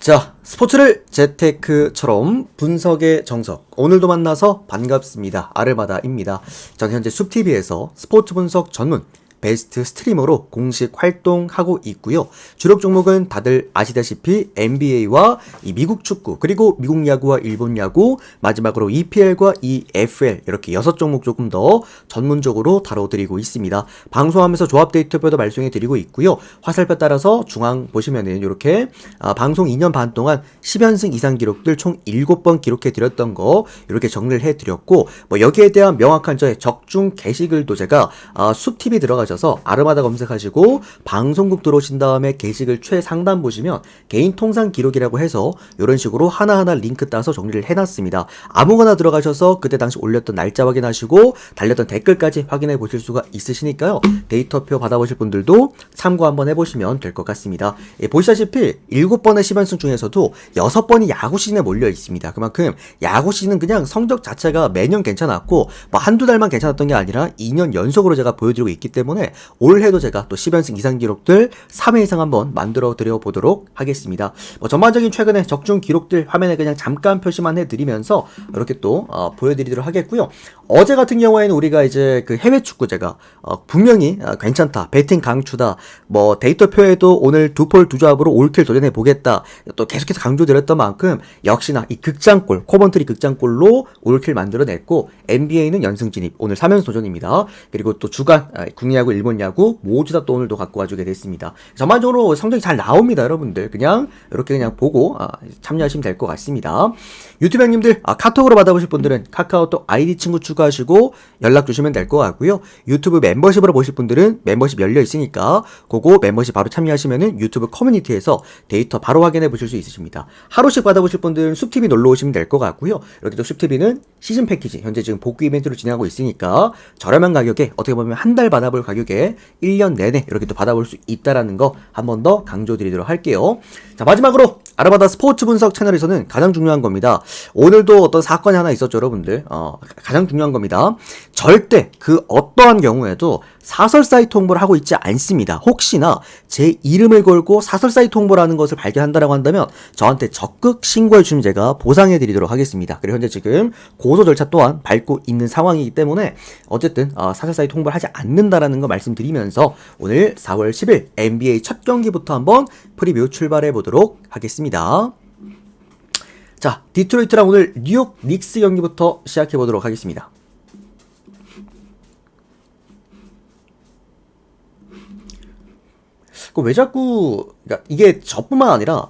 자, 스포츠를 재테크처럼 분석의 정석. 오늘도 만나서 반갑습니다. 아르마다입니다. 저는 현재 숲TV에서 스포츠 분석 전문 베스트 스트리머로 공식 활동하고 있고요. 주력 종목은 다들 아시다시피 NBA와 이 미국 축구, 그리고 미국 야구와 일본 야구, 마지막으로 EPL과 EFL 이렇게 6종목 조금 더 전문적으로 다뤄드리고 있습니다. 방송하면서 조합 데이터표도 발송해드리고 있고요. 화살표 따라서 중앙 보시면은 이렇게 방송 2년 반 동안 10연승 이상 기록들 총 7번 기록해드렸던 거 이렇게 정리를 해드렸고, 뭐 여기에 대한 명확한 저의 적중 게시글도 제가 숲TV 들어가셔서 아르마다 검색하시고 방송국 들어오신 다음에 게시글 최상단 보시면 개인 통상 기록이라고 해서 이런 식으로 하나하나 링크 따서 정리를 해놨습니다. 아무거나 들어가셔서 그때 당시 올렸던 날짜 확인하시고 달렸던 댓글까지 확인해 보실 수가 있으시니까요. 데이터표 받아보실 분들도 참고 한번 해보시면 될 것 같습니다. 보시다시피 7번의 10연승 중에서도 6번이 야구 시즌에 몰려 있습니다. 그만큼 야구 시즌은 그냥 성적 자체가 매년 괜찮았고 뭐 한두 달만 괜찮았던 게 아니라 2년 연속으로 제가 보여드리고 있기 때문에 올해도 제가 또 10연승 이상 기록들 3회 이상 한번 만들어 드려 보도록 하겠습니다. 뭐 전반적인 최근에 적중 기록들 화면에 그냥 잠깐 표시만 해드리면서 이렇게 또 보여드리도록 하겠고요. 어제 같은 경우에는 우리가 이제 그 해외 축구 제가 분명히 괜찮다, 배팅 강추다, 뭐 데이터표에도 오늘 두폴 두조합으로 올킬 도전해 보겠다 또 계속해서 강조드렸던 만큼 역시나 이 극장골, 코먼트리 극장골로 올킬 만들어냈고, NBA는 연승 진입 오늘 3연승 도전입니다. 그리고 또 주간 국내야구, 일본 야구 모두 다 또 오늘도 갖고 와주게 됐습니다. 전반적으로 성적이 잘 나옵니다. 여러분들 그냥 이렇게 그냥 보고 참여하시면 될 것 같습니다. 유튜브 형님들 카톡으로 받아보실 분들은 카카오톡 아이디 친구 추가하시고 연락 주시면 될 것 같고요. 유튜브 멤버십으로 보실 분들은 멤버십 열려 있으니까 그거 멤버십 바로 참여하시면은 유튜브 커뮤니티에서 데이터 바로 확인해 보실 수 있으십니다. 하루씩 받아보실 분들은 숲TV 놀러 오시면 될 것 같고요. 이렇게 또 숲TV는 시즌 패키지 현재 지금 복귀 이벤트로 진행하고 있으니까 저렴한 가격에 어떻게 보면 한 달 받아볼 가격에 1년 내내 이렇게 또 받아볼 수 있다라는 거 한 번 더 강조드리도록 할게요. 자, 마지막으로 아르마다 스포츠 분석 채널에서는 가장 중요한 겁니다. 오늘도 어떤 사건이 하나 있었죠, 여러분들. 가장 중요한 겁니다. 절대 그 어떠한 경우에도 사설 사이트 홍보를 하고 있지 않습니다. 혹시나 제 이름을 걸고 사설 사이트 홍보를 하는 것을 발견한다라고 한다면 저한테 적극 신고해 주시면 제가 보상해 드리도록 하겠습니다. 그리고 현재 지금 고소 절차 또한 밟고 있는 상황이기 때문에 어쨌든 사설 사이트 홍보를 하지 않는다라는 거 말씀드리면서 오늘 4월 10일 NBA 첫 경기부터 한번 프리뷰 출발해 보도록 하겠습니다. 자, 디트로이트랑 오늘 뉴욕 닉스 경기부터 시작해 보도록 하겠습니다. 왜 자꾸, 그러니까 이게 저뿐만 아니라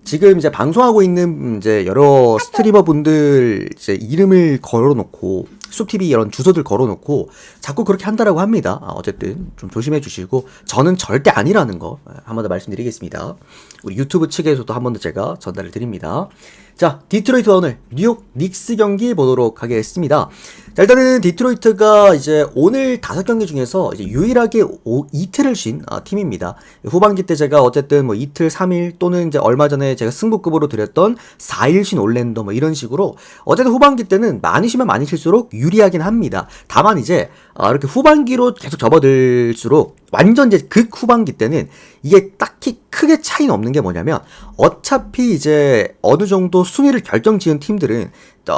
지금 이제 방송하고 있는 이제 여러 스트리머 분들 이제 이름을 걸어놓고 숲TV 이런 주소들 걸어놓고 자꾸 그렇게 한다라고 합니다. 어쨌든 좀 조심해 주시고 저는 절대 아니라는 거 한 번 더 말씀드리겠습니다. 우리 유튜브 측에서도 한 번 더 제가 전달을 드립니다. 자, 디트로이트와 오늘 뉴욕 닉스 경기 보도록 하겠습니다. 자, 일단은 디트로이트가 이제 오늘 5경기 중에서 이제 유일하게 이틀을 쉰 팀입니다. 후반기 때 제가 어쨌든 뭐 이틀, 3일 또는 이제 얼마 전에 제가 승부급으로 드렸던 4일 쉰 올랜도 뭐 이런 식으로 어쨌든 후반기 때는 많이 쉬면 많이 쉴수록 유리하긴 합니다. 다만 이제 이렇게 후반기로 계속 접어들수록 완전 이제 극 후반기 때는 이게 딱히 크게 차이는 없는 게 뭐냐면 어차피 이제 어느 정도 순위를 결정지은 팀들은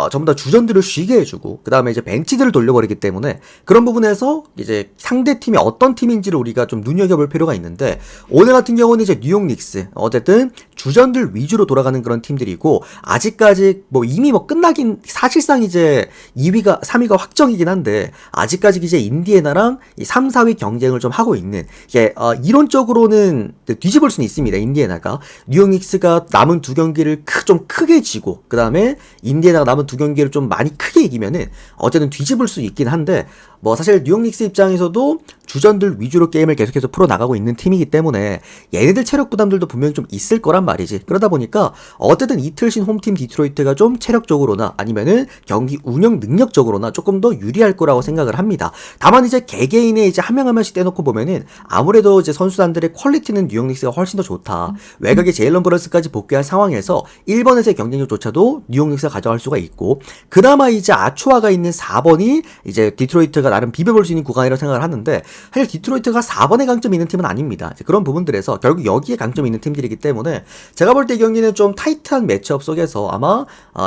전부 다 주전들을 쉬게 해주고 그 다음에 이제 벤치들을 돌려버리기 때문에 그런 부분에서 이제 상대 팀이 어떤 팀인지를 우리가 좀 눈여겨볼 필요가 있는데, 오늘 같은 경우는 이제 뉴욕 닉스 어쨌든 주전들 위주로 돌아가는 그런 팀들이고 아직까지 뭐 이미 뭐 끝나긴 사실상 이제 2위가 3위가 확정이긴 한데 아직까지 이제 인디애나랑 이 3, 4위 경쟁을 좀 하고 있는, 이게 이론적으로는 뒤집을 수는 있습니다. 인디애나가 뉴욕 닉스가 남은 2경기를 좀 크게 지고 그 다음에 인디애나가 남은 2경기를 좀 많이 크게 이기면은 어쨌든 뒤집을 수 있긴 한데, 뭐 사실 뉴욕 닉스 입장에서도 주전들 위주로 게임을 계속해서 풀어나가고 있는 팀이기 때문에 얘네들 체력 부담들도 분명히 좀 있을 거란 말이지. 그러다 보니까 어쨌든 이틀 신 홈팀 디트로이트가 좀 체력적으로나 아니면은 경기 운영 능력적으로나 조금 더 유리할 거라고 생각을 합니다. 다만 이제 개개인의 이제 한 명 한 명씩 떼놓고 보면은 아무래도 이제 선수단들의 퀄리티는 뉴욕 뉴욕 닉스가 훨씬 더 좋다. 외곽에 제일런 브런슨까지 복귀한 상황에서 1번에서의 경쟁력조차도 뉴욕 닉스가 가져갈 수가 있고, 그나마 이제 아추아가 있는 4번이 이제 디트로이트가 나름 비벼볼 수 있는 구간이라고 생각을 하는데, 사실 디트로이트가 4번의 강점이 있는 팀은 아닙니다. 그런 부분들에서 결국 여기에 강점이 있는 팀들이기 때문에 제가 볼 때 이 경기는 좀 타이트한 매치업 속에서 아마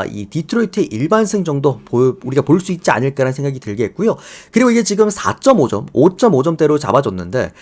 이 디트로이트의 일반승 정도 우리가 볼 수 있지 않을까라는 생각이 들겠고요. 그리고 이게 지금 4.5점, 5.5점대로 잡아줬는데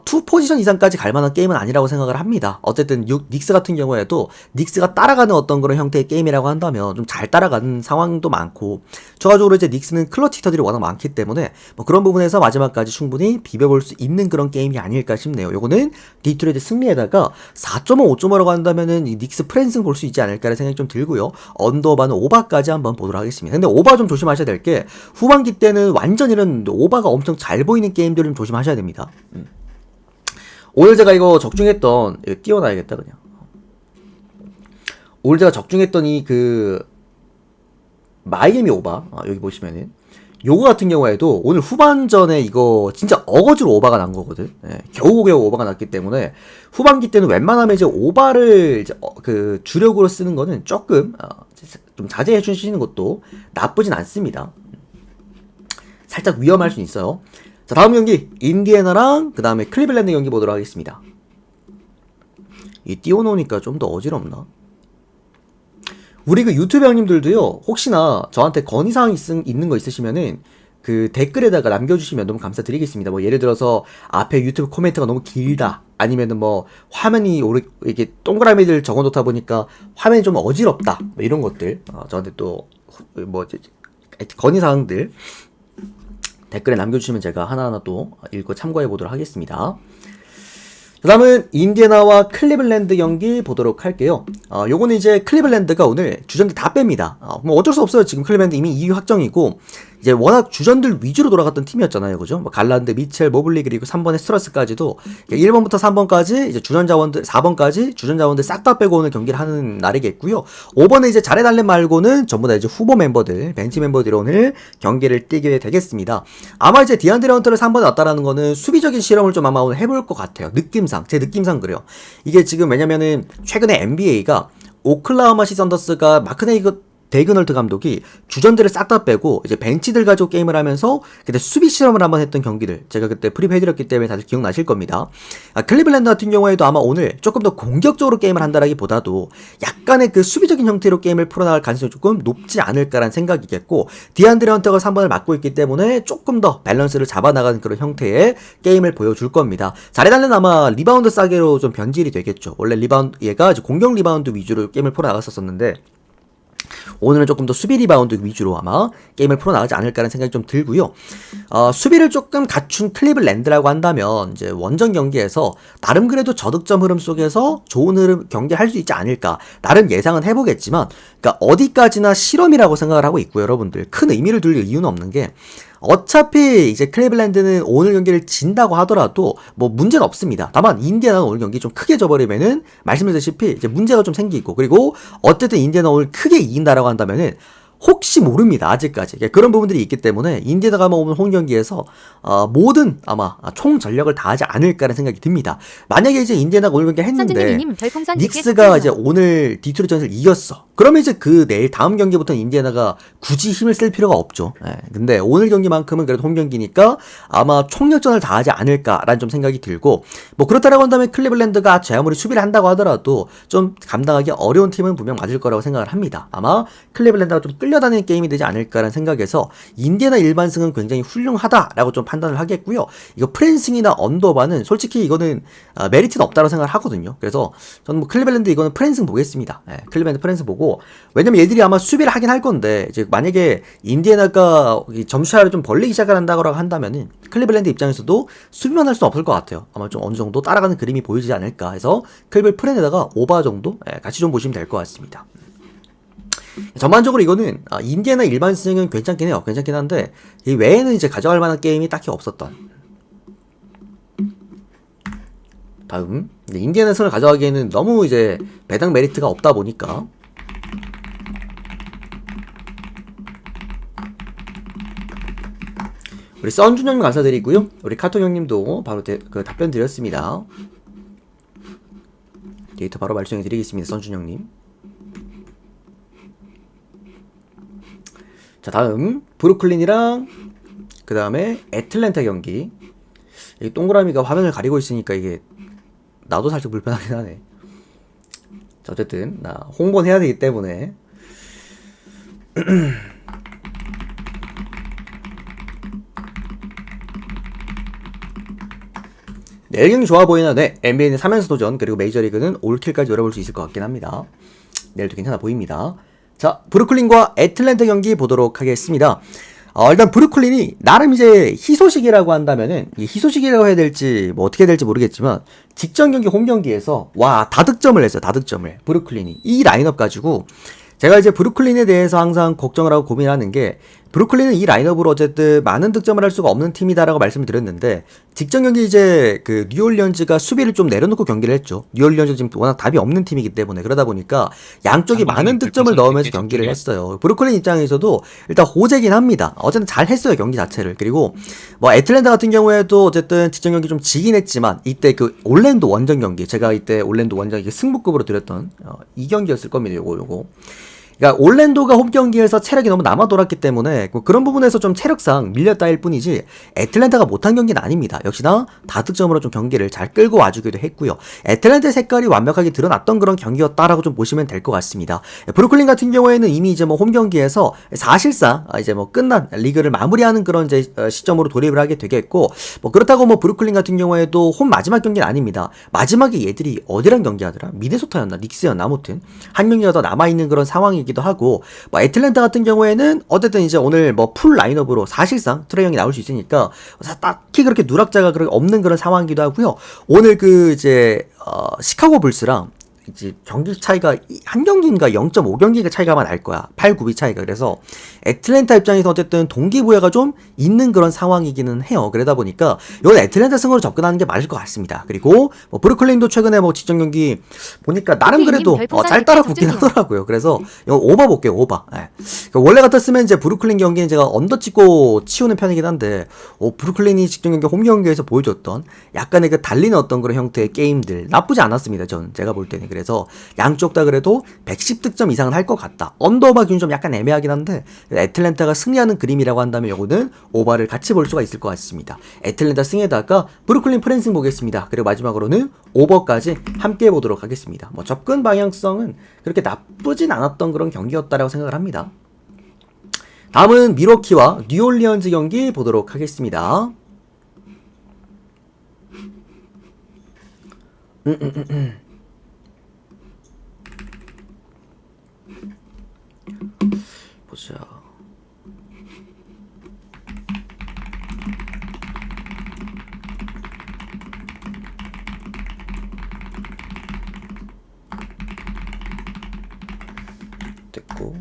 투 포지션 이상까지 갈 만한 게임은 아니라고 생각을 합니다. 어쨌든 닉스 같은 경우에도 닉스가 따라가는 어떤 그런 형태의 게임이라고 한다면 좀 잘 따라가는 상황도 많고, 추가적으로 이제 닉스는 클러치 히터들이 워낙 많기 때문에 뭐 그런 부분에서 마지막까지 충분히 비벼볼 수 있는 그런 게임이 아닐까 싶네요. 요거는 디트로이트 승리에다가 4.5, 5.5라고 한다면은 이 닉스 프랜승 볼 수 있지 않을까라는 생각이 좀 들고요. 언더바는 오바까지 한번 보도록 하겠습니다. 근데 오바 좀 조심하셔야 될 게, 후반기 때는 완전 이런 오바가 엄청 잘 보이는 게임들을 좀 조심하셔야 됩니다. 오늘 제가 이거 적중했던, 이거 띄워놔야겠다 그냥. 오늘 제가 적중했던 마이애미 오바, 여기 보시면은 요거 같은 경우에도 오늘 후반전에 이거 진짜 어거지로 오바가 난 거거든. 예, 겨우겨우 오바가 났기 때문에 후반기 때는 웬만하면 이제 오바를 이제 주력으로 쓰는 거는 조금 좀 자제해 주시는 것도 나쁘진 않습니다. 살짝 위험할 수 있어요. 자, 다음 경기 인디애나랑 그 다음에 클리블랜드 경기 보도록 하겠습니다. 이 띄워놓으니까 좀 더 어지럽나? 우리 그 유튜브 형님들도요, 혹시나 저한테 건의사항 있는 거 있으시면은 그 댓글에다가 남겨주시면 너무 감사드리겠습니다. 뭐 예를 들어서 앞에 유튜브 코멘트가 너무 길다, 아니면은 뭐 화면이 이게 동그라미들 적어놓다 보니까 화면이 좀 어지럽다, 뭐 이런 것들 저한테 또 뭐 건의사항들 댓글에 남겨주시면 제가 하나하나 또 읽고 참고해 보도록 하겠습니다. 그 다음은 인디애나와 클리블랜드 경기 보도록 할게요. 요거는 이제 클리블랜드가 오늘 주전들 다 뺍니다. 뭐 어쩔 수 없어요. 지금 클리블랜드 이미 2위 확정이고, 이제 워낙 주전들 위주로 돌아갔던 팀이었잖아요. 그죠? 뭐 갈란드, 미첼, 모블리, 그리고 3번의 스트러스까지도 1번부터 3번까지 이제 주전 자원들, 4번까지 주전 자원들 싹 다 빼고 오늘 경기를 하는 날이겠고요. 5번에 이제 자레 달렌 말고는 전부 다 이제 후보 멤버들, 벤치 멤버들이 오늘 경기를 뛰게 되겠습니다. 아마 이제 디안드레 헌터를 3번에 왔다라는 거는 수비적인 실험을 좀 아마 오늘 해볼 것 같아요. 제 느낌상 그래요. 이게 지금 왜냐면은 최근에 NBA가 오클라호마 시선더스가 마크 데이그널트 감독이 주전들을 싹 다 빼고 이제 벤치들 가지고 게임을 하면서 그때 수비 실험을 한번 했던 경기들, 제가 그때 프리뷰해드렸기 때문에 다들 기억나실 겁니다. 클리블랜드 같은 경우에도 아마 오늘 조금 더 공격적으로 게임을 한다라기보다도 약간의 그 수비적인 형태로 게임을 풀어나갈 가능성이 조금 높지 않을까라는 생각이겠고, 디안드레 헌터가 3번을 맡고 있기 때문에 조금 더 밸런스를 잡아나가는 그런 형태의 게임을 보여줄 겁니다. 자레달렌 아마 리바운드 싸게로 좀 변질이 되겠죠. 원래 얘가 이제 공격 리바운드 위주로 게임을 풀어나갔었는데, 오늘은 조금 더 수비 리바운드 위주로 아마 게임을 풀어나가지 않을까라는 생각이 좀 들고요. 수비를 조금 갖춘 클리블랜드라고 한다면 이제 원정 경기에서 나름 그래도 저득점 흐름 속에서 좋은 흐름 경기할 수 있지 않을까, 나름 예상은 해보겠지만, 그러니까 어디까지나 실험이라고 생각을 하고 있고요. 여러분들 큰 의미를 둘 이유는 없는 게, 어차피 이제 클리블랜드는 오늘 경기를 진다고 하더라도 뭐 문제는 없습니다. 다만 인디애나는 오늘 경기 좀 크게 져버리면은 말씀드렸다시피 이제 문제가 좀 생기고, 그리고 어쨌든 인디애나 오늘 크게 이긴다라고 한다면은 혹시 모릅니다. 아직까지 그런 부분들이 있기 때문에 인디애나가 오늘 홈 경기에서 모든 아마 총 전력을 다하지 않을까라는 생각이 듭니다. 만약에 이제 인디애나가 오늘 경기 했는데 닉스가 이제 오늘 디트로이트전을 이겼어. 그러면 이제 내일 다음 경기부터는 인디애나가 굳이 힘을 쓸 필요가 없죠. 근데 오늘 경기만큼은 그래도 홈 경기니까 아마 총력전을 다하지 않을까라는 좀 생각이 들고, 뭐 그렇다라고 한다면 클리블랜드가 제 아무리 수비를 한다고 하더라도 좀 감당하기 어려운 팀은 분명 맞을 거라고 생각을 합니다. 아마 클리블랜드가 좀 끌려다니는 게임이 되지 않을까라는 생각에서 인디애나 일반승은 굉장히 훌륭하다라고 좀 판단을 하겠고요. 이거 프랜승이나 언더바는 솔직히 이거는 메리트는 없다고 생각을 하거든요. 그래서 저는 뭐 클리블랜드 이거는 프랜승 보겠습니다. 클리블랜드 프랜승 보고, 왜냐면 얘들이 아마 수비를 하긴 할 건데, 이제 만약에 인디애나가 점수차를 좀 벌리기 시작한다고 한다면은 클리블랜드 입장에서도 수비만 할 수는 없을 것 같아요. 아마 좀 어느 정도 따라가는 그림이 보이지 않을까 해서 클리블 프랜에다가 오바 정도 같이 좀 보시면 될 것 같습니다. 전반적으로 이거는 인디애나 일반승은 괜찮긴 해요. 괜찮긴 한데 이 외에는 이제 가져갈 만한 게임이 딱히 없었던. 다음 인디애나 승을 가져가기에는 너무 이제 배당 메리트가 없다 보니까 우리 썬준 형님 감사드리고요. 우리 카톡 형님도 바로 답변 드렸습니다. 데이터 바로 발송해 드리겠습니다. 선준영님. 자, 다음 브루클린이랑 그 다음에 애틀랜타 경기. 이 동그라미가 화면을 가리고 있으니까 이게 나도 살짝 불편하긴 하네. 자, 어쨌든 나 홍보는 해야 되기 때문에 내일 경기 좋아 보이나? 네, NBA는 3연승 도전, 그리고 메이저리그는 올킬까지 노려볼 수 있을 것 같긴 합니다. 내일도 괜찮아 보입니다. 자, 브루클린과 애틀랜타 경기 보도록 하겠습니다. 일단 브루클린이 나름 이제 희소식이라고 한다면은, 이 희소식이라고 해야 될지 뭐 어떻게 해야 될지 모르겠지만, 직전 경기 홈 경기에서 와 다득점을 했어요. 다득점을 브루클린이 이 라인업 가지고. 제가 이제 브루클린에 대해서 항상 걱정을 하고 고민하는 게, 브루클린은 이 라인업으로 어쨌든 많은 득점을 할 수가 없는 팀이다라고 말씀을 드렸는데, 직전 경기 이제 그 뉴올리언즈가 수비를 좀 내려놓고 경기를 했죠. 뉴올리언즈 지금 워낙 답이 없는 팀이기 때문에, 그러다 보니까 양쪽이 많은 득점을 넣으면서 경기를 했어요. 브루클린 입장에서도 일단 호재긴 합니다. 어쨌든 잘 했어요, 경기 자체를. 그리고 뭐 애틀랜타 같은 경우에도 어쨌든 직전 경기 좀 지긴 했지만, 이때 그 올랜도 원정 경기, 제가 이때 올랜도 원정 이게 승부급으로 드렸던 이 경기였을 겁니다. 요거. 그러니까 올랜도가 홈 경기에서 체력이 너무 남아 돌았기 때문에 그런 부분에서 좀 체력상 밀렸다일 뿐이지, 애틀랜타가 못한 경기는 아닙니다. 역시나 다득점으로 좀 경기를 잘 끌고 와주기도 했고요. 애틀랜타의 색깔이 완벽하게 드러났던 그런 경기였다라고 좀 보시면 될 것 같습니다. 브루클린 같은 경우에는 이미 이제 뭐 홈 경기에서 사실상 이제 뭐 끝난 리그를 마무리하는 그런 이제 시점으로 돌입을 하게 되겠고, 뭐 그렇다고 뭐 브루클린 같은 경우에도 홈 마지막 경기는 아닙니다. 마지막에 얘들이 어디랑 경기하더라? 미네소타였나? 닉스였나? 아무튼 한 경기가 더 남아있는 그런 상황이 기도 하고, 뭐 애틀랜타 같은 경우에는 어쨌든 이제 오늘 뭐 풀 라인업으로 사실상 트레이 형이 나올 수 있으니까 딱히 그렇게 누락자가 그렇게 없는 그런 상황이기도 하고요. 오늘 그 이제 시카고 불스랑 이제 경기 차이가 한 경기인가 0.5경기가 차이가 날 거야. 8, 9비 차이가. 그래서 애틀랜타 입장에서 어쨌든 동기부여가 좀 있는 그런 상황이기는 해요. 그러다 보니까 이건 애틀랜타 승으로 접근하는 게 맞을 것 같습니다. 그리고 뭐 브루클린도 최근에 뭐 직전 경기 보니까 나름 그래도 잘 따라 붙긴 하더라고요. 그래서 이거 오버 볼게요. 오버. 네. 그러니까 원래 같았으면 이제 브루클린 경기는 제가 언더 찍고 치우는 편이긴 한데, 브루클린이 직전 경기 홈 경기에서 보여줬던 약간의 그 달리는 어떤 그런 형태의 게임들 나쁘지 않았습니다. 제가 볼 때는. 그래서 양쪽 다 그래도 110득점 이상은 할 것 같다. 언더오버 기준 좀 약간 애매하긴 한데, 애틀랜타가 승리하는 그림이라고 한다면 요거는 오버를 같이 볼 수가 있을 것 같습니다. 애틀랜타 승에다가 브루클린 프랜승 보겠습니다. 그리고 마지막으로는 오버까지 함께 보도록 하겠습니다. 뭐 접근 방향성은 그렇게 나쁘진 않았던 그런 경기였다라고 생각을 합니다. 다음은 미러키와 뉴올리언즈 경기 보도록 하겠습니다. 보자. 됐고.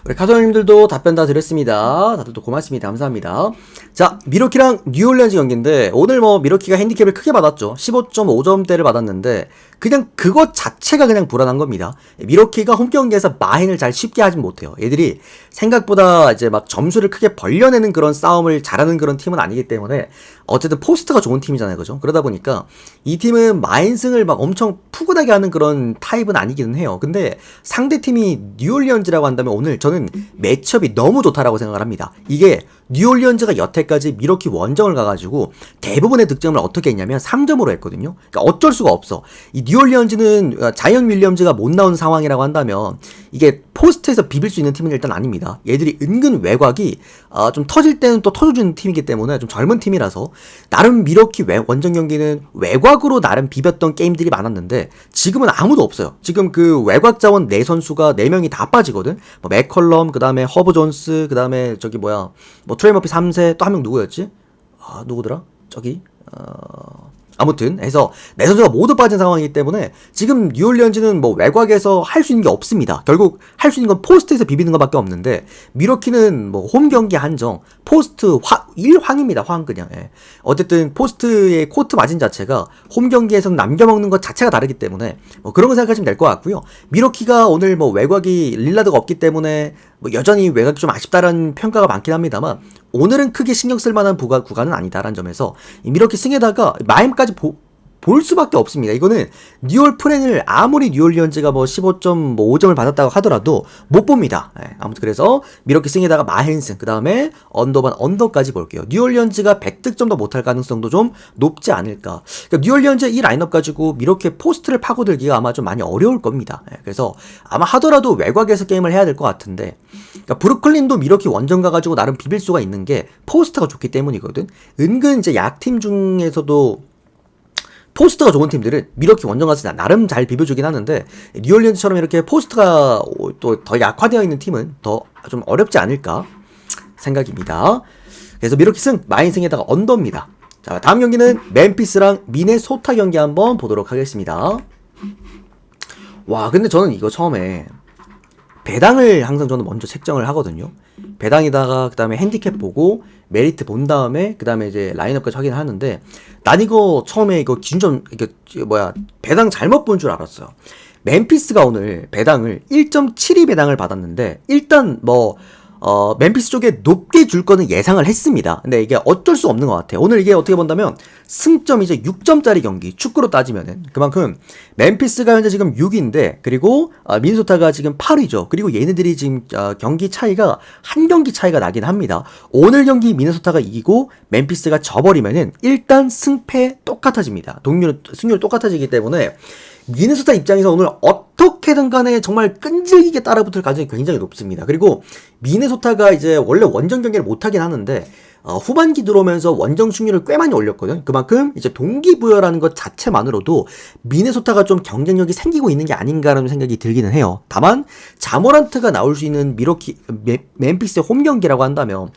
우리 카소님들도 답변 다 드렸습니다. 다들도 고맙습니다. 감사합니다. 자, 미러키랑 뉴올리언즈 경기인데, 오늘 뭐 미러키가 핸디캡을 크게 받았죠. 15.5점대를 받았는데 그냥 그것 자체가 그냥 불안한 겁니다. 미러키가 홈 경기에서 마인을 잘 쉽게 하진 못해요. 얘들이 생각보다 이제 막 점수를 크게 벌려내는 그런 싸움을 잘하는 그런 팀은 아니기 때문에, 어쨌든 포스트가 좋은 팀이잖아요. 그죠? 그러다 보니까 이 팀은 마인승을 막 엄청 푸근하게 하는 그런 타입은 아니기는 해요. 근데 상대팀이 뉴올리언즈라고 한다면 오늘 저는 매치업이 너무 좋다라고 생각을 합니다. 이게 뉴올리언즈가 여태까지 미러키 원정을 가가지고 대부분의 득점을 어떻게 했냐면 3점으로 했거든요. 그러니까 어쩔 수가 없어. 이 뉴올리언즈는 자이언 윌리엄즈가 못 나온 상황이라고 한다면 이게 포스트에서 비빌 수 있는 팀은 일단 아닙니다. 얘들이 은근 외곽이 좀 터질 때는 또 터져주는 팀이기 때문에 좀 젊은 팀이라서, 나름 미러키 원정 경기는 외곽으로 나름 비볐던 게임들이 많았는데 지금은 아무도 없어요. 지금 그 외곽 자원 4선수가 4명이 다 빠지거든. 뭐 맥컬럼, 그 다음에 허브 존스, 그 다음에 저기 뭐야 뭐 트레이 머피 3세, 또 한 명 누구였지? 누구더라? 저기 아무튼 해서 네 선수가 모두 빠진 상황이기 때문에 지금 뉴올리언즈는 뭐 외곽에서 할 수 있는 게 없습니다. 결국 할 수 있는 건 포스트에서 비비는 것밖에 없는데, 미러키는 뭐 홈 경기 한정 포스트 1황입니다. 황 그냥. 예. 어쨌든 포스트의 코트 마진 자체가 홈 경기에서는 남겨먹는 것 자체가 다르기 때문에 뭐 그런 거 생각하시면 될 것 같고요. 미러키가 오늘 뭐 외곽이 릴라드가 없기 때문에 뭐 여전히 외곽이 좀 아쉽다라는 평가가 많긴 합니다만, 오늘은 크게 신경 쓸 만한 구간은 아니다라는 점에서 이 미러키 승에다가 마임까지 볼 수밖에 없습니다. 이거는 뉴올 프렌을 아무리 뉴올리언즈가 뭐 15.5점을 받았다고 하더라도 못 봅니다. 예, 아무튼 그래서 미러키 승에다가 마헨슨, 그 다음에 언더반 언더까지 볼게요. 뉴올리언즈가 100득점도 못할 가능성도 좀 높지 않을까. 그러니까 뉴올리언즈 이 라인업 가지고 미러키 포스트를 파고들기가 아마 좀 많이 어려울 겁니다. 예, 그래서 아마 하더라도 외곽에서 게임을 해야 될 것 같은데, 그러니까 브루클린도 미러키 원정 가가지고 나름 비빌 수가 있는 게 포스트가 좋기 때문이거든. 은근 이제 약팀 중에서도 포스트가 좋은 팀들은 미러키 원정 가서 나름 잘 비벼주긴 하는데, 뉴올리언즈처럼 이렇게 포스트가 또 더 약화되어 있는 팀은 더 좀 어렵지 않을까 생각입니다. 그래서 미러키 승, 마인 승에다가 언더입니다. 자, 다음 경기는 멤피스랑 미네소타 경기 한번 보도록 하겠습니다. 와, 근데 저는 이거 처음에 배당을 항상 저는 먼저 책정을 하거든요. 배당에다가 그 다음에 핸디캡 보고 메리트 본 다음에 그 다음에 이제 라인업까지 확인을 하는데, 난 이거 처음에 이거 기준 이게 배당 잘못 본 줄 알았어요. 멤피스가 오늘 배당을 1.72 배당을 받았는데, 일단 멤피스 쪽에 높게 줄 거는 예상을 했습니다. 근데 이게 어쩔 수 없는 것 같아요. 오늘 이게 어떻게 본다면 승점 이제 6점짜리 경기, 축구로 따지면은 그만큼 멤피스가 현재 지금 6인데, 그리고 미네소타가 지금 8위죠. 그리고 얘네들이 지금 경기 차이가 한 경기 차이가 나긴 합니다. 오늘 경기 미네소타가 이기고 멤피스가 져버리면은 일단 승패 똑같아집니다. 승률 똑같아지기 때문에 미네소타 입장에서 오늘 어떻게든 간에 정말 끈질기게 따라붙을 가능성이 굉장히 높습니다. 그리고 미네소타가 이제 원래 원정 경기를 못하긴 하는데, 후반기 들어오면서 원정 승률을 꽤 많이 올렸거든. 그만큼 이제 동기부여라는 것 자체만으로도 미네소타가 좀 경쟁력이 생기고 있는 게 아닌가라는 생각이 들기는 해요. 다만 자모란트가 나올 수 있는 멤피스의 홈 경기라고 한다면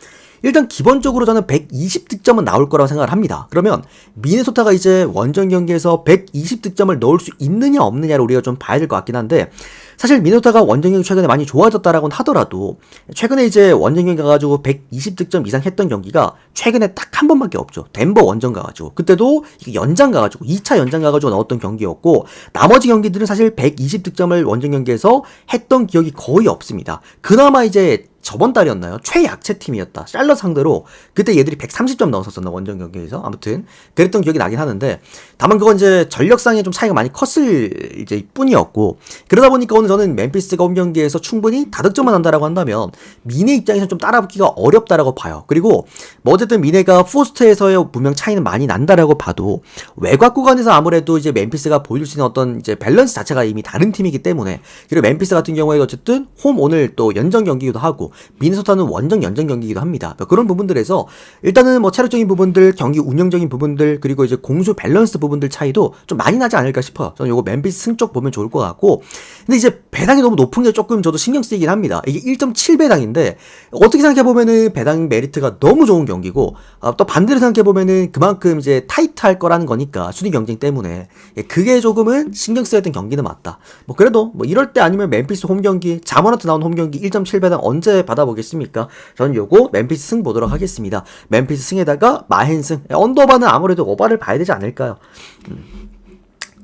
일단 기본적으로 저는 120득점은 나올 거라고 생각을 합니다. 그러면 미네소타가 이제 원정 경기에서 120득점을 넣을 수 있느냐 없느냐를 우리가 좀 봐야 될 것 같긴 한데, 사실 미네소타가 원정 경기 최근에 많이 좋아졌다라고는 하더라도 최근에 이제 원정 경기 가가지고 120득점 이상 했던 경기가 최근에 딱 한 번밖에 없죠. 덴버 원정 가가지고, 그때도 연장 가가지고 2차 연장 가가지고 넣었던 경기였고, 나머지 경기들은 사실 120득점을 원정 경기에서 했던 기억이 거의 없습니다. 그나마 이제 저번 달이었나요? 최약체 팀이었다. 샬럿 상대로 그때 얘들이 130점 넣었었나 원정 경기에서. 아무튼 그랬던 기억이 나긴 하는데, 다만 그건 이제 전력상에 좀 차이가 많이 컸을 이제 뿐이었고, 그러다 보니까 오늘 저는 멤피스가 홈 경기에서 충분히 다득점만 한다라고 한다면 미네 입장에서 좀 따라붙기가 어렵다라고 봐요. 그리고 뭐 어쨌든 미네가 포스트에서의 분명 차이는 많이 난다라고 봐도 외곽 구간에서 아무래도 이제 멤피스가 보여줄 수 있는 어떤 이제 밸런스 자체가 이미 다른 팀이기 때문에, 그리고 멤피스 같은 경우에 어쨌든 홈 오늘 또 연정 경기이기도 하고 미네소타는 원정 연정 경기이기도 합니다. 그런 부분들에서 일단은 뭐 체력적인 부분들, 경기 운영적인 부분들, 그리고 이제 공수 밸런스 부분들 차이도 좀 많이 나지 않을까 싶어요. 저는 요거 멤피스 승 쪽 보면 좋을 것 같고, 근데 이제 배당이 너무 높은 게 조금 저도 신경 쓰이긴 합니다. 이게 1.7 배당인데 어떻게 생각해보면은 배당 메리트가 너무 좋은 경기고, 또 반대로 생각해보면은 그만큼 이제 타이트할 거라는 거니까 순위 경쟁 때문에 그게 조금은 신경 쓰였던 경기는 맞다. 뭐 그래도 뭐 이럴 때 아니면 멤피스 홈 경기, 자모란트 나온 홈 경기 1.7 배당 언제 받아보겠습니까? 저는 요거 멤피스 승 보도록 하겠습니다. 멤피스 승에다가 마헨승, 언더바는 아무래도 오바를 봐야 되지 않을까요?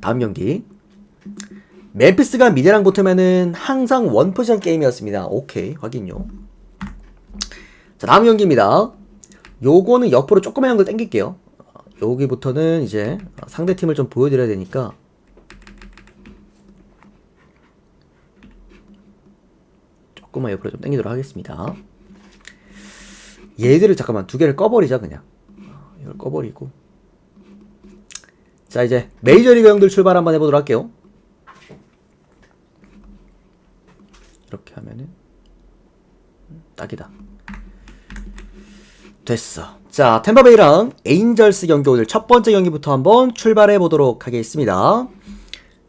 다음 경기, 멤피스가 미네랑 붙으면은 항상 원포지션 게임이었습니다. 오케이, 확인요. 자, 다음 경기입니다. 요거는 옆으로 조그만 걸 당길게요. 여기부터는 이제 상대팀을 좀 보여드려야 되니까 조금만 옆으로 좀 당기도록 하겠습니다. 얘들을 잠깐만 두 개를 꺼버리자. 그냥 이걸 꺼버리고, 자 이제 메이저리그 형들 출발 한번 해보도록 할게요. 이렇게 하면은 딱이다. 됐어. 자, 템파베이랑 에인절스 경기, 오늘 첫 번째 경기부터 한번 출발해 보도록 하겠습니다.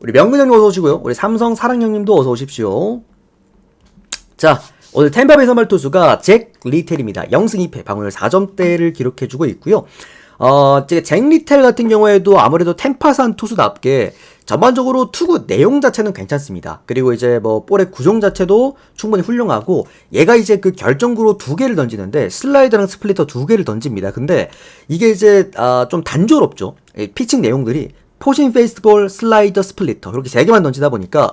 우리 명근 형님 어서 오시고요. 우리 삼성 사랑 형님도 어서 오십시오. 자, 오늘 템파베이 선발 투수가 잭 리텔입니다. 0승 2패, 방어율 4점대를 기록해주고 있고요. 잭 리텔 같은 경우에도 아무래도 템파산 투수답게 전반적으로 투구 내용 자체는 괜찮습니다. 그리고 이제 뭐 볼의 구종 자체도 충분히 훌륭하고, 얘가 이제 그 결정구로 두 개를 던지는데 슬라이더랑 스플리터 두 개를 던집니다. 근데 이게 이제 좀 단조롭죠. 피칭 내용들이 포신 페이스볼, 슬라이더, 스플리터 이렇게 세 개만 던지다 보니까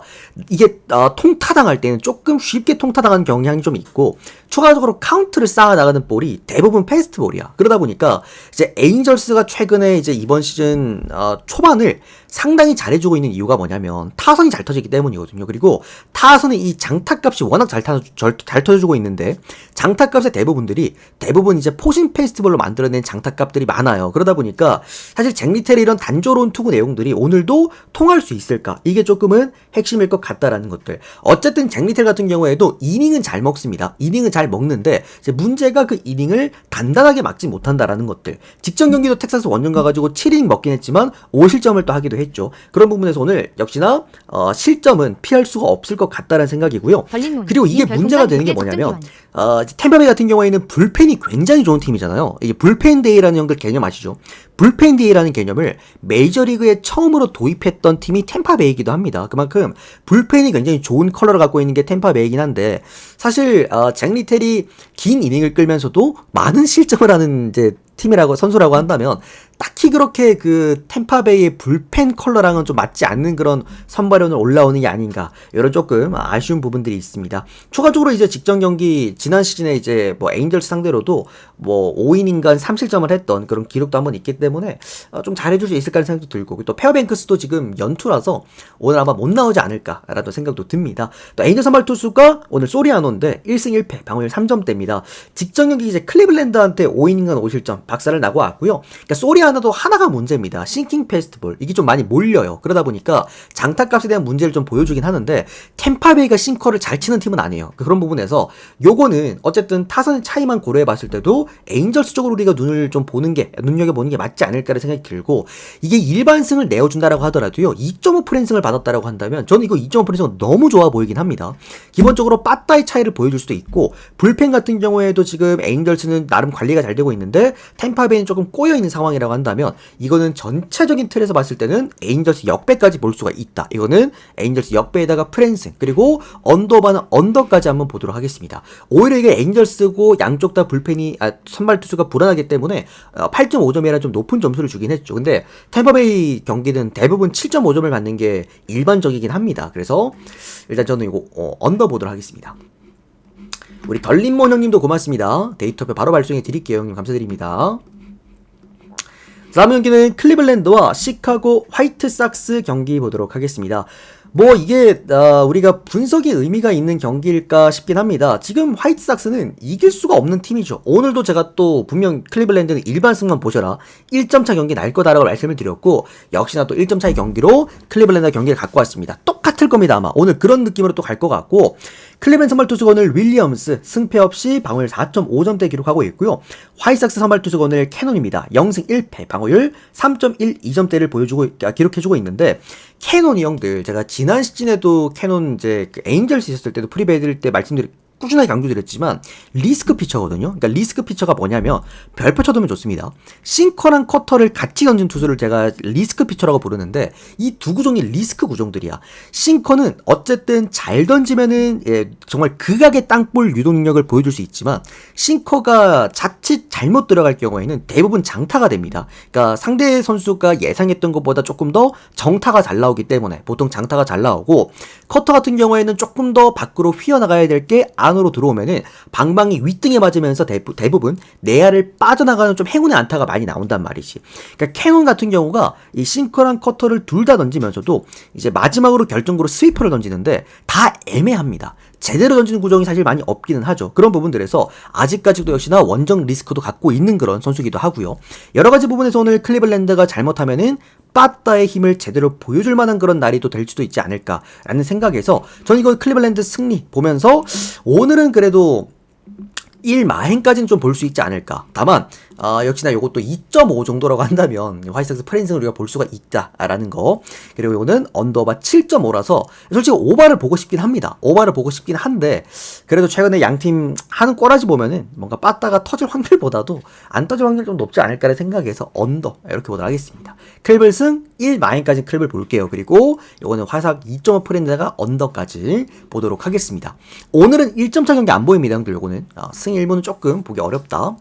이게 통타당할 때는 조금 쉽게 통타당하는 경향이 좀 있고, 추가적으로 카운트를 쌓아 나가는 볼이 대부분 패스트볼이야. 그러다 보니까 이제 에인절스가 최근에 이제 이번 시즌 초반을 상당히 잘해주고 있는 이유가 뭐냐면 타선이 잘 터지기 때문이거든요. 그리고 타선의 이 장타값이 워낙 잘 터져주고 있는데 장타값의 대부분 이제 포신 페스티벌로 만들어낸 장타값들이 많아요. 그러다 보니까 사실 잭 리텔의 이런 단조로운 투구 내용들이 오늘도 통할 수 있을까? 이게 조금은 핵심일 것 같다라는 것들. 어쨌든 잭 리텔 같은 경우에도 이닝은 잘 먹습니다. 이닝은 잘 먹는데 이제 문제가 그 이닝을 단단하게 막지 못한다라는 것들. 직전 경기도 텍사스 원정 가가지고 7이닝 먹긴 했지만 5실점을 또 하기도 했죠. 그런 부분에서 오늘 역시나 실점은 피할 수가 없을 것 같다는 생각이고요. 그리고 이게 문제가 되는 게 뭐냐면 템파베이 같은 경우에는 불펜이 굉장히 좋은 팀이잖아요. 이게 불펜 데이라는 형들 개념 아시죠? 불펜 데이라는 개념을 메이저리그에 처음으로 도입했던 팀이 템파베이이기도 합니다. 그만큼 불펜이 굉장히 좋은 컬러를 갖고 있는 게 템파베이이긴 한데 사실 잭 리텔이 긴 이닝을 끌면서도 많은 실점을 하는 이제 선수라고 한다면 딱히 그렇게 그 템파베이의 불펜 컬러랑은 좀 맞지 않는 그런 선발연을 올라오는 게 아닌가 이런 조금 아쉬운 부분들이 있습니다. 추가적으로 이제 직전 경기 지난 시즌에 이제 뭐 에인절스 상대로도 뭐 5이닝간 3실점을 했던 그런 기록도 한번 있기 때문에 좀 잘해줄 수 있을까 하는 생각도 들고 또 페어뱅크스도 지금 연투라서 오늘 아마 못 나오지 않을까라는 생각도 듭니다. 또 에인절 선발 투수가 오늘 소리아노인데 1승 1패 방어율 3점대입니다. 직전 경기 이제 클리블랜드한테 5이닝간 5실점 박살을 나고 왔고요. 그러니까 소리아노도 하나가 문제입니다. 싱킹 패스트볼 이게 좀 많이 몰려요. 그러다 보니까 장타값에 대한 문제를 좀 보여주긴 하는데 템파베이가 싱커를 잘 치는 팀은 아니에요. 그런 부분에서 요거는 어쨌든 타선의 차이만 고려해봤을 때도 에인절스 쪽으로 우리가 눈여겨보는 게 맞지 않을까라는 생각이 들고 이게 일반승을 내어준다라고 하더라도요 2.5 프랜승을 받았다라고 한다면 저는 이거 2.5 프랜승은 너무 좋아 보이긴 합니다. 기본적으로 빠따의 차이를 보여줄 수도 있고 불펜 같은 경우에도 지금 에인절스는 나름 관리가 잘 되고 있는데 템파베이는 조금 꼬여있는 상황이라고 한다면 이거는 전체적인 틀에서 봤을 때는 에인절스 역배까지 볼 수가 있다. 이거는 에인절스 역배에다가 프랜승 그리고 언더바는 언더까지 한번 보도록 하겠습니다. 오히려 이게 에인절스고 양쪽 다 불펜이 선발 투수가 불안하기 때문에 8.5점이라 좀 높은 점수를 주긴 했죠. 근데 템파베이 경기는 대부분 7.5점을 받는 게 일반적이긴 합니다. 그래서 일단 저는 이거 언더 보도록 하겠습니다. 우리 덜림몬 형님도 고맙습니다. 데이터표 바로 발송해 드릴게요. 형님 감사드립니다. 다음 경기는 클리블랜드와 시카고 화이트삭스 경기 보도록 하겠습니다. 뭐 이게 우리가 분석의 의미가 있는 경기일까 싶긴 합니다. 지금 화이트삭스는 이길 수가 없는 팀이죠. 오늘도 제가 또 분명 클리블랜드는 일반승만 보셔라 1점차 경기 날 거다라고 말씀을 드렸고 역시나 또 1점 차의 경기로 클리블랜드가 경기를 갖고 왔습니다. 똑같을 겁니다. 아마 오늘 그런 느낌으로 또 갈 것 같고 클리블랜드 선발 투수가 오늘 윌리엄스 승패 없이 방어율 4.5점대 기록하고 있고요. 화이트삭스 선발 투수가 오늘 캐논입니다. 0승 1패 방어율 3.12점대를 기록해주고 있는데 캐논이 형들 제가 지난 시즌에도 캐논 이제 그 에인절스 있었을 때도 프리베이드일 때 꾸준하게 강조드렸지만 리스크 피처거든요. 그러니까 리스크 피처가 뭐냐면 별표 쳐두면 좋습니다. 싱커랑 커터를 같이 던진 투수를 제가 리스크 피처라고 부르는데 이 두 구종이 리스크 구종들이야. 싱커는 어쨌든 잘 던지면은 정말 극악의 땅볼 유도 능력을 보여줄 수 있지만 싱커가 자칫 잘못 들어갈 경우에는 대부분 장타가 됩니다. 그러니까 상대 선수가 예상했던 것보다 조금 더 정타가 잘 나오기 때문에 보통 장타가 잘 나오고 커터 같은 경우에는 조금 더 밖으로 휘어나가야 될 게 안으로 들어오면은 방망이 윗등에 맞으면서 대부분 내야를 빠져나가는 좀 행운의 안타가 많이 나온단 말이지. 그러니까 캐논 같은 경우가 이 싱커랑 커터를 둘 다 던지면서도 이제 마지막으로 결정구로 스위퍼를 던지는데 다 애매합니다. 제대로 던지는 구종이 사실 많이 없기는 하죠. 그런 부분들에서 아직까지도 역시나 원정 리스크도 갖고 있는 그런 선수기도 하고요. 여러 가지 부분에서 오늘 클리블랜드가 잘못하면은 빠따의 힘을 제대로 보여줄 만한 그런 날이 또 될 수도 있지 않을까라는 생각에서 저는 이거 클리블랜드 승리 보면서 오늘은 그래도 1마행까지는 좀 볼 수 있지 않을까. 다만 역시나 요것도 2.5 정도라고 한다면 화이트삭스 프랜승을 우리가 볼 수가 있다라는 거. 그리고 이거는 언더바 7.5라서 솔직히 오바를 보고 싶긴 합니다. 오바를 보고 싶긴 한데 그래도 최근에 양팀 하는 꼬라지 보면은 뭔가 빠따가 터질 확률보다도 안 터질 확률이 좀 높지 않을까라는 생각에서 언더 이렇게 보도록 하겠습니다. 클블승 1마행까지 클블 볼게요. 그리고 요거는 화삭 2.5 프랜드가 언더까지 보도록 하겠습니다. 오늘은 1점차 경기 안 보입니다. 형들 요거는 승 1무는 조금 보기 어렵다.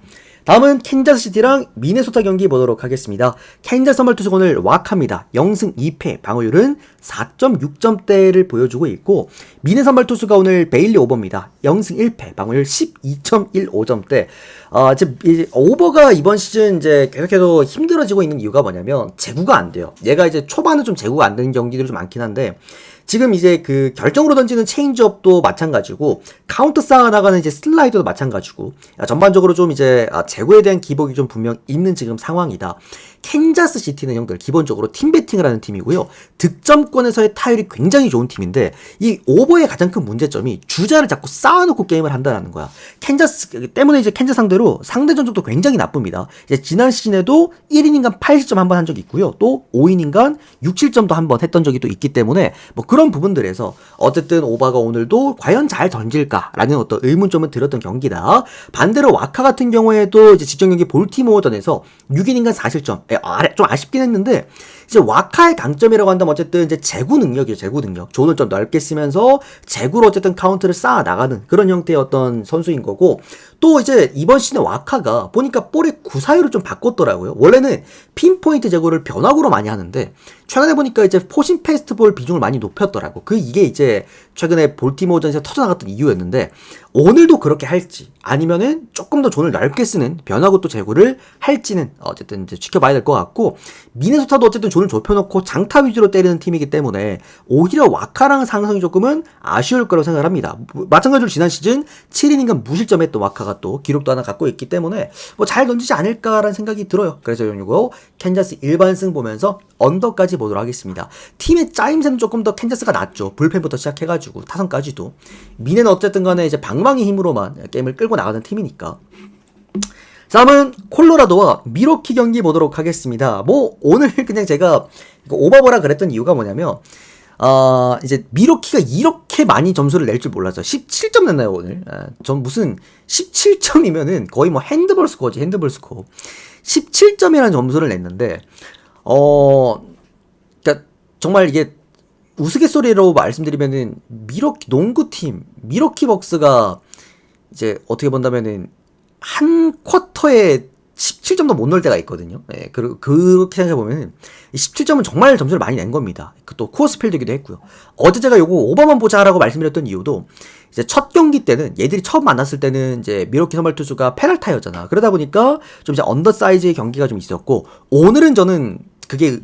다음은 캔자스시티랑 미네소타 경기 보도록 하겠습니다. 캔자스 선발 투수 오늘 와카입니다. 0승 2패, 방어율은 4.6점대를 보여주고 있고, 미네 선발 투수가 오늘 베일리 오버입니다. 0승 1패, 방어율 12.15점대. 이제 오버가 이번 시즌 이제 계속해서 힘들어지고 있는 이유가 뭐냐면 제구가 안 돼요. 얘가 이제 초반은 좀 제구가 안 되는 경기들이 좀 많긴 한데, 지금 이제 그 결정으로 던지는 체인지업도 마찬가지고 카운트 쌓아나가는 이제 슬라이더도 마찬가지고 전반적으로 좀 이제 제구에 대한 기복이 좀 분명 있는 지금 상황이다. 캔자스 시티는 형들 기본적으로 팀 배팅을 하는 팀이고요. 득점권에서의 타율이 굉장히 좋은 팀인데 이 오버의 가장 큰 문제점이 주자를 자꾸 쌓아놓고 게임을 한다는 거야. 캔자스 때문에 이제 캔자스 상대로 상대 전적도 굉장히 나쁩니다. 이제 지난 시즌에도 1이닝간 80점 한 번 한 적이 있고요. 또 5이닝간 67점도 한 번 했던 적이 또 있기 때문에 뭐 그런 부분들에서 어쨌든 오바가 오늘도 과연 잘 던질까라는 어떤 의문점을 들었던 경기다. 반대로 와카 같은 경우에도 이제 직전 경기 볼티모어전에서 6이닝간 4실점. 좀 아쉽긴 했는데 이제 와카의 강점이라고 한다면 어쨌든 이제 제구 능력이죠. 제구 능력. 존을 좀 넓게 쓰면서 제구로 어쨌든 카운트를 쌓아 나가는 그런 형태의 어떤 선수인 거고, 또 이제 이번 시즌에 와카가 보니까 볼의 구사율을 좀 바꿨더라고요. 원래는 핀포인트 제구를 변화구로 많이 하는데 최근에 보니까 이제 포신 패스트볼 비중을 많이 높였더라고. 이게 이제 최근에 볼티모어전에서 터져나갔던 이유였는데, 오늘도 그렇게 할지 아니면은 조금 더 존을 넓게 쓰는 변화구 또 제구를 할지는 어쨌든 이제 지켜봐야 될 것 같고, 미네소타도 어쨌든 존을 좁혀놓고 장타 위주로 때리는 팀이기 때문에 오히려 와카랑 상승이 조금은 아쉬울 거라고 생각을 합니다. 마찬가지로 지난 시즌 7이닝간 무실점했던 와카가 또 기록도 하나 갖고 있기 때문에 뭐 잘 던지지 않을까라는 생각이 들어요. 그래서 이거 캔자스 일반승 보면서 언더까지 보도록 하겠습니다. 팀의 짜임새는 조금 더 캔자스가 낫죠. 불펜부터 시작해가지고 타선까지도. 미네는 어쨌든 간에 이제 방망이 힘으로만 게임을 끌고 나가는 팀이니까. 다음은 콜로라도와 미러키 경기 보도록 하겠습니다. 뭐 오늘 그냥 제가 오버보라 그랬던 이유가 뭐냐면 이제 미러키가 이렇게 많이 점수를 낼 줄 몰랐어요. 17점 냈나요 오늘? 전 무슨 17점이면은 거의 뭐 핸드볼 스코어지, 핸드볼 스코어. 17점이라는 점수를 냈는데 그러니까 정말 이게 우스갯소리로 말씀드리면은 미러키 농구팀 미러키 벅스가 이제 어떻게 본다면은 한 쿼터에 17점도 못 넣을 때가 있거든요. 네, 그렇게 생각해보면 17점은 정말 점수를 많이 낸 겁니다. 또 코어스필드기도 했고요. 어제 제가 요거 오버만 보자라고 말씀드렸던 이유도 이제 첫 경기 때는 얘들이 처음 만났을 때는 이제 미러키 선발 투수가 페널타였잖아. 그러다 보니까 좀 이제 언더사이즈의 경기가 좀 있었고, 오늘은 저는 그게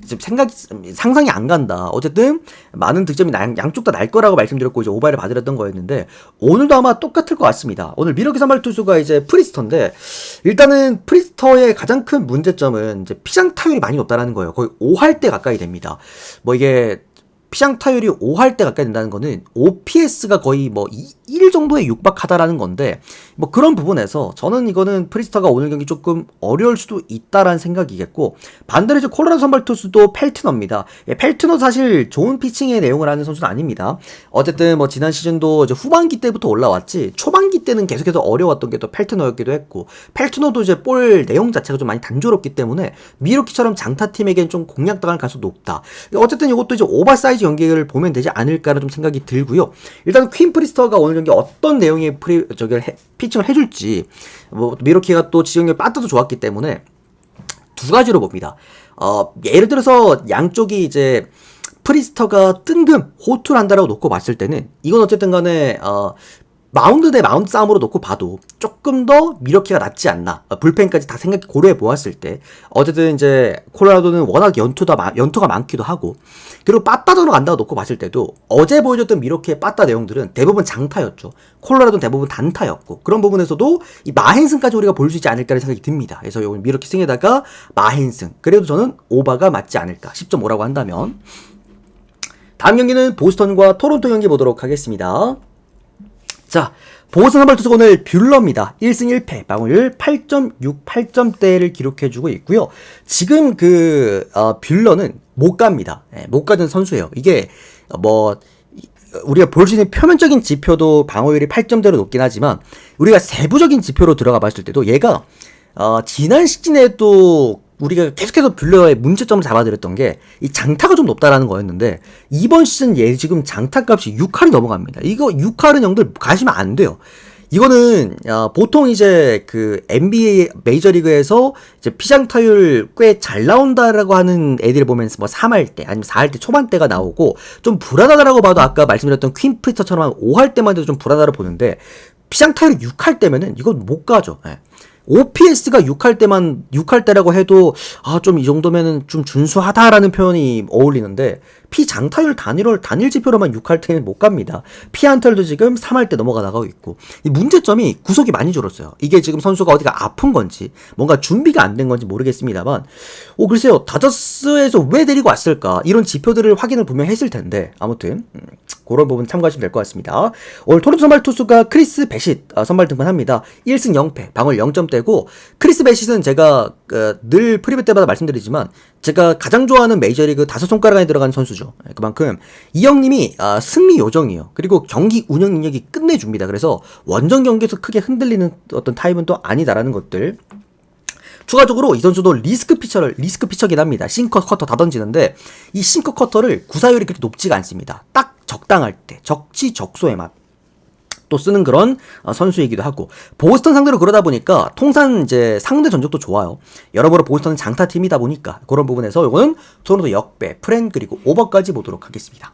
상상이 안 간다. 어쨌든 많은 득점이 양쪽 다 날 거라고 말씀드렸고 이제 오바를 받으렸던 거였는데, 오늘도 아마 똑같을 것 같습니다. 오늘 미러키 선발 투수가 이제 프리스터인데, 일단은 프리스터의 가장 큰 문제점은 이제 피장 타율이 많이 높다라는 거예요. 거의 5할 때 가까이 됩니다. 뭐 이게 피장 타율이 5할 때 가까이 된다는 거는 OPS가 거의 뭐 1 정도에 육박하다라는 건데, 뭐 그런 부분에서 저는 이거는 프리스터가 오늘 경기 조금 어려울 수도 있다라는 생각이겠고, 반대로 이제 콜로라도 선발 투수도 펠트너입니다. 펠트너 사실 좋은 피칭의 내용을 하는 선수는 아닙니다. 어쨌든 뭐 지난 시즌도 이제 후반기 때부터 올라왔지 초반기 때는 계속해서 어려웠던 게 또 펠트너였기도 했고, 펠트너도 이제 볼 내용 자체가 좀 많이 단조롭기 때문에 미러키처럼 장타팀에겐 좀 공략당할 가능성이 높다. 어쨌든 이것도 이제 오버사이즈 경기를 보면 되지 않을까라는 좀 생각이 들고요. 일단 퀸 프리스터가 오늘 경기 어떤 내용의 피칭을 해줄지, 뭐 미러키가 또 지정력 빠뜨도 좋았기 때문에 두 가지로 봅니다. 예를 들어서 양쪽이 이제 프리스터가 뜬금 호투를 한다라고 놓고 봤을 때는 이건 어쨌든 간에 마운드 대 마운드 싸움으로 놓고 봐도 조금 더 미러키가 낫지 않나. 불펜까지 다 고려해 보았을 때. 어쨌든 이제 콜로라도는 워낙 연투가 많기도 하고, 그리고 빠따전으로 간다고 놓고 봤을 때도 어제 보여줬던 미러키의 빠따 내용들은 대부분 장타였죠. 콜로라도는 대부분 단타였고, 그런 부분에서도 이 마헨승까지 우리가 볼 수 있지 않을까라는 생각이 듭니다. 그래서 오늘 미러키 승에다가 마헨승, 그래도 저는 오바가 맞지 않을까. 10.5라고 한다면. 다음 경기는 보스턴과 토론토 경기 보도록 하겠습니다. 자, 보스턴 선발 투수 오늘 뷰러입니다. 1승 1패, 방어율 8.68점대를 기록해주고 있고요. 지금 뷰러는 못 갑니다. 못 가는 선수예요. 이게 뭐 우리가 볼 수 있는 표면적인 지표도 방어율이 8점대로 높긴 하지만, 우리가 세부적인 지표로 들어가 봤을 때도 얘가 지난 시즌에도 우리가 계속해서 뷰러의 문제점을 잡아드렸던 게 이 장타가 좀 높다라는 거였는데, 이번 시즌 얘 지금 장타값이 6할이 넘어갑니다. 이거 6할은 형들 가시면 안 돼요. 이거는 보통 이제 그 NBA 메이저리그에서 이제 피장 타율 꽤 잘 나온다라고 하는 애들 보면 뭐 3할 때 아니면 4할 때 초반대가 나오고 좀 불안하다라고 봐도 아까 말씀드렸던 퀸 프리터처럼 5할 때만 해도 좀 불안하다고 보는데 피장 타율 6할 때면은 이건 못 가죠. 예. OPS가 6할 때라고 해도 좀 이 정도면은 좀 준수하다라는 표현이 어울리는데 피장타율 단일 지표로만 6할 때는 못 갑니다. 피안타율도 지금 3할 때 넘어가 나가고 있고 이 문제점이 구속이 많이 줄었어요. 이게 지금 선수가 어디가 아픈 건지 뭔가 준비가 안 된 건지 모르겠습니다만 글쎄요. 다저스에서 왜 데리고 왔을까 이런 지표들을 확인을 분명히 했을 텐데 아무튼 그런 부분 참고하시면 될 것 같습니다. 오늘 토론토 선발 투수가 크리스 베싯 선발 등판합니다. 1승 0패 방울 0점대고 크리스 베싯은 제가 늘 프리뷰 때마다 말씀드리지만 제가 가장 좋아하는 메이저리그 5손가락 안에 들어가는 선수죠. 그만큼 이 형님이 승리 요정이에요. 그리고 경기 운영 능력이 끝내줍니다. 그래서 원정 경기에서 크게 흔들리는 어떤 타입은 또 아니다라는 것들. 추가적으로 이 선수도 리스크 피처긴 합니다. 싱커 커터 다 던지는데 이 싱커 커터를 구사율이 그렇게 높지가 않습니다. 딱 적당할 때 적시적소의 맛 또 쓰는 그런 선수이기도 하고 보스턴 상대로 그러다 보니까 통산 이제 상대 전적도 좋아요. 여러모로 보스턴은 장타 팀이다 보니까 그런 부분에서 이거는 토론토 역배 프렌 그리고 오버까지 보도록 하겠습니다.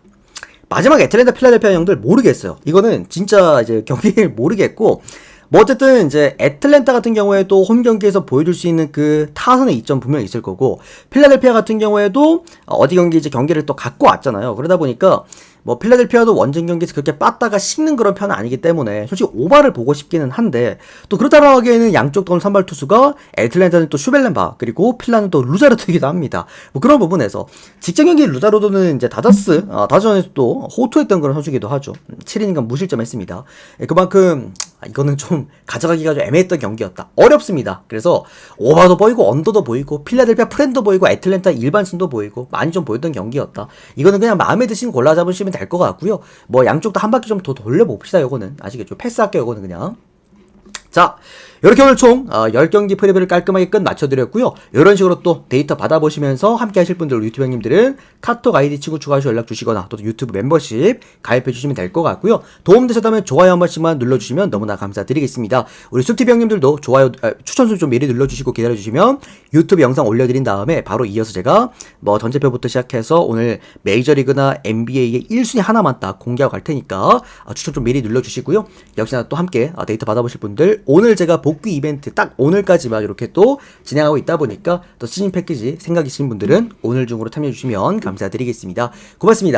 마지막 애틀랜타 필라델피아 형들 모르겠어요. 이거는 진짜 이제 경기를 모르겠고 뭐 어쨌든 이제 애틀랜타 같은 경우에도 홈 경기에서 보여줄 수 있는 그 타선의 이점 분명히 있을 거고 필라델피아 같은 경우에도 어디 경기 이제 경기를 또 갖고 왔잖아요. 그러다 보니까 뭐 필라델피아도 원정 경기에서 그렇게 빠따가 식는 그런 편은 아니기 때문에 솔직히 오바를 보고 싶기는 한데 또 그렇다고 하기에는 양쪽 던 선발 투수가 애틀랜타는 또 슈벨렌바 그리고 필라는 또 루자르도이기도 합니다. 뭐 그런 부분에서 직전 경기 루자르도는 이제 다저스전에서 또 호투했던 그런 선수이기도 하죠. 7이닝간 무실점했습니다. 그만큼 이거는 좀 가져가기가 좀 애매했던 경기였다. 어렵습니다. 그래서 오바도 보이고 언더도 보이고 필라델피아 프렌도 보이고 애틀랜타 일반순도 보이고 많이 좀 보였던 경기였다. 이거는 그냥 마음에 드시는 골라 잡으시면 될 것 같고요. 뭐 양쪽 다 한 바퀴 좀 더 돌려봅시다. 요거는 아시겠죠? 패스할게요. 요거는 그냥. 자, 이렇게 오늘 총 10경기 프리뷰를 깔끔하게 끝 맞춰드렸고요. 이런 식으로 또 데이터 받아보시면서 함께 하실 분들 유튜브 형님들은 카톡 아이디 친구 추가하셔서 연락 주시거나 또 유튜브 멤버십 가입해 주시면 될 것 같고요. 도움되셨다면 좋아요 한 번씩만 눌러주시면 너무나 감사드리겠습니다. 우리 숲TV 형님들도 좋아요 추천수 좀 미리 눌러주시고 기다려주시면 유튜브 영상 올려드린 다음에 바로 이어서 제가 뭐 전체표부터 시작해서 오늘 메이저리그나 NBA의 1순위 하나만 딱 공개하고 갈 테니까 추천 좀 미리 눌러주시고요. 역시나 또 함께 데이터 받아보실 분들 오늘 제가 복귀 이벤트 딱 오늘까지 막 이렇게 또 진행하고 있다 보니까 또 시즌 패키지 생각 있으신 분들은 오늘 중으로 참여해 주시면 감사드리겠습니다. 고맙습니다.